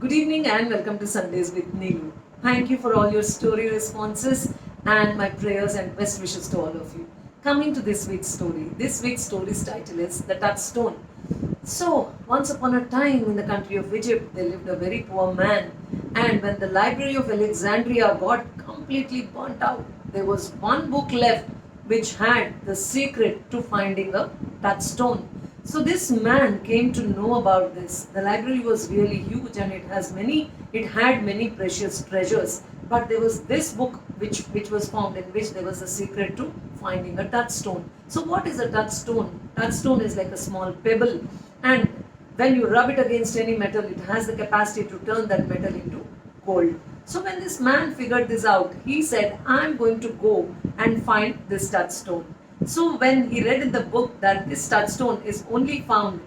Good evening and welcome to Sundays with Neelu. Thank you for all your story responses and my prayers and best wishes to all of you. Coming to this week's story. This week's story's title is The Touchstone. So, once upon a time in the country of Egypt, there lived a very poor man. And when the Library of Alexandria got completely burnt out, there was one book left which had the secret to finding a touchstone. So this man came to know about this. The library was really huge and it had many precious treasures. But there was this book which was found in which there was a secret to finding a touchstone. So what is a touchstone? Touchstone is like a small pebble, and when you rub it against any metal, it has the capacity to turn that metal into gold. So when this man figured this out, he said, I'm going to go and find this touchstone. So when he read in the book that this touchstone is only found,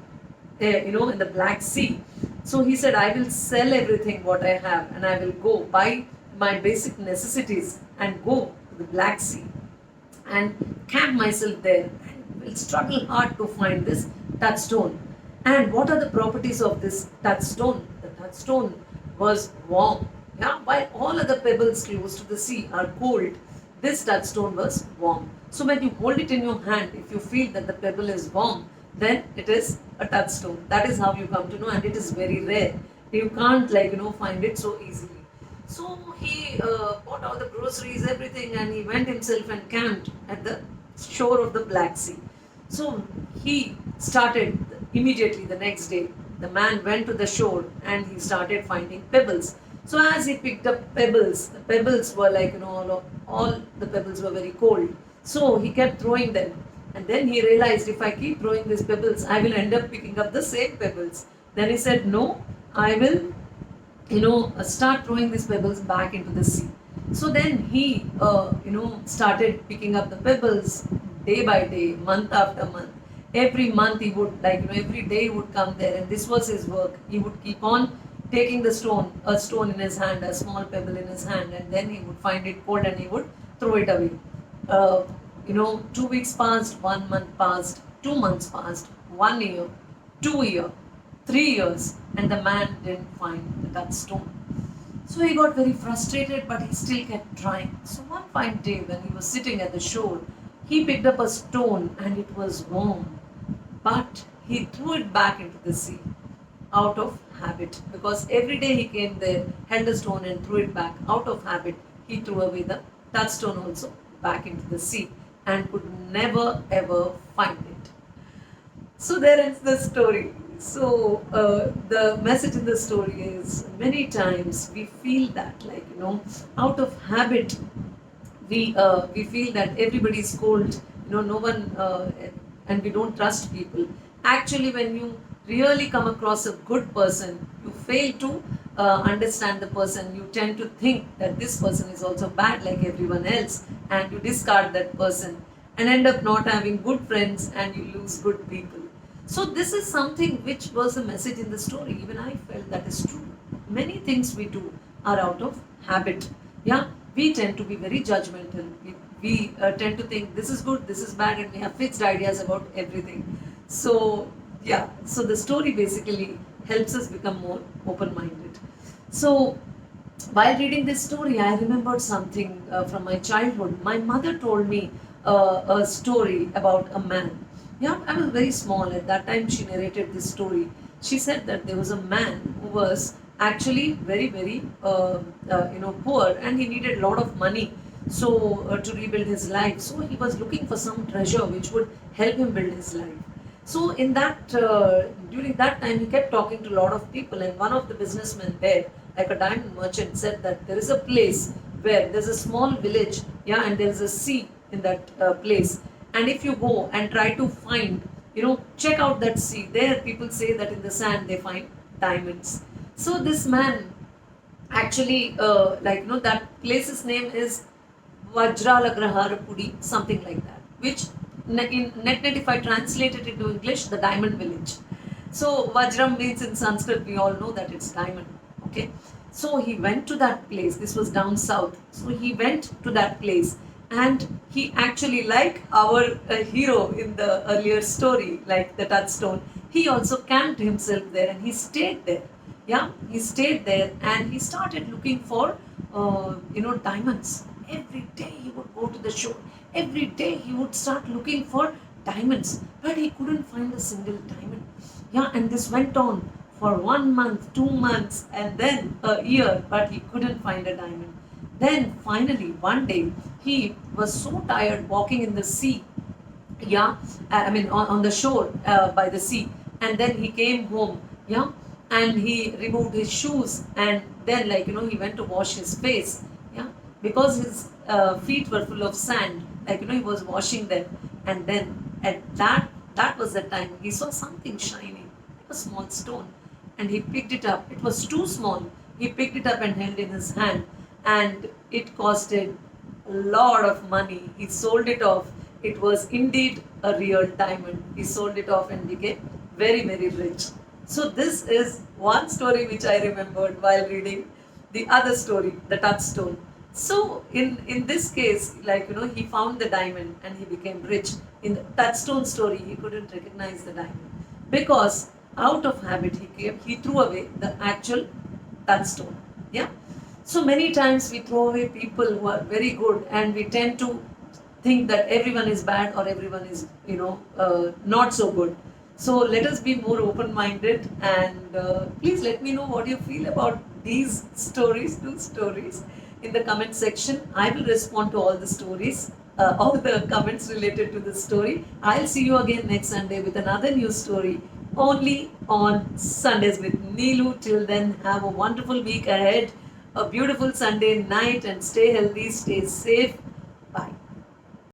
in the Black Sea, so he said, I will sell everything what I have and I will go buy my basic necessities and go to the Black Sea and camp myself there and will struggle hard to find this touchstone. And what are the properties of this touchstone? The touchstone was warm. Yeah, while all other pebbles close to the sea are cold, this touchstone was warm. So when you hold it in your hand, if you feel that the pebble is warm, then it is a touchstone. That is how you come to know, and it is very rare. You can't find it so easily. So he bought all the groceries, everything, and he went himself and camped at the shore of the Black Sea. So he started immediately the next day. The man went to the shore and he started finding pebbles. So as he picked up pebbles, the pebbles were all the pebbles were very cold. So he kept throwing them. And then he realized, if I keep throwing these pebbles, I will end up picking up the same pebbles. Then he said, no, I will start throwing these pebbles back into the sea. So then he, started picking up the pebbles day by day, month after month. Every month he would, every day he would come there, and this was his work. He would keep on taking a stone in his hand, a small pebble in his hand, and then he would find it cold and he would throw it away. 2 weeks passed, 1 month passed, 2 months passed, 1 year, 2 year, 3 years, and the man didn't find the touchstone. So he got very frustrated, but he still kept trying. So one fine day, when he was sitting at the shore, he picked up a stone and it was warm, but he threw it back into the sea out of habit, because every day he came there, held a stone and threw it back. Out of habit, he threw away the touchstone also back into the sea and could never ever find it. So there ends the story. So the message in the story is, many times we feel that out of habit we feel that everybody is cold, no one, and we don't trust people. Actually, when you really come across a good person, you fail to understand the person. You tend to think that this person is also bad like everyone else, and you discard that person and end up not having good friends, and you lose good people. So this is something which was a message in the story. Even I felt that is true. Many things we do are out of habit. Yeah, we tend to be very judgmental. We tend to think this is good, this is bad, and we have fixed ideas about everything. So yeah, so the story basically helps us become more open-minded. So while reading this story, I remembered something from my childhood. My mother told me a story about a man. Yeah, I was very small at that time. She narrated this story. She said that there was a man who was actually very, very, poor, and he needed a lot of money to rebuild his life. So he was looking for some treasure which would help him build his life. So in that during that time, he kept talking to a lot of people, and one of the businessmen there, like a diamond merchant, said that there is a place where there's a small village, yeah, and there's a sea in that place. And if you go and try to find, check out that sea. There, people say that in the sand they find diamonds. So this man actually, that place's name is Vajralagraharapudi, something like that, which in net if I translate it into English, the diamond village. So Vajram means in Sanskrit, we all know that it's diamond. Okay. So he went to that place. This was down south. So he went to that place, and he actually, like our hero in the earlier story, like the touchstone, he also camped himself there and he stayed there. Yeah, he stayed there and he started looking for, diamonds. Every day he would go to the shore. Every day he would start looking for diamonds, but he couldn't find a single diamond. Yeah, and this went on for 1 month, 2 months, and then a year, but he couldn't find a diamond. Then finally, one day, he was so tired walking in the sea, yeah, I mean on the shore by the sea, and then he came home, yeah, and he removed his shoes, and then, he went to wash his face, yeah, because his feet were full of sand, he was washing them, and then at that was the time he saw something shining, like a small stone, and he picked it up. It was too small. He picked it up and held in his hand, and it costed a lot of money. He sold it off. It was indeed a real diamond. He sold it off and became very, very rich. So, this is one story which I remembered while reading the other story, the touchstone. So, in this case, he found the diamond and he became rich. In the touchstone story, he couldn't recognize the diamond because out of habit he threw away the actual touchstone. Yeah. So many times we throw away people who are very good, and we tend to think that everyone is bad or everyone is, not so good. So let us be more open-minded, and please let me know what you feel about these stories, two stories, in the comment section. I will respond to all the stories, all the comments related to the story. I'll see you again next Sunday with another new story, only on Sundays with Neelu. Till then, have a wonderful week ahead, a beautiful Sunday night, and stay healthy, stay safe.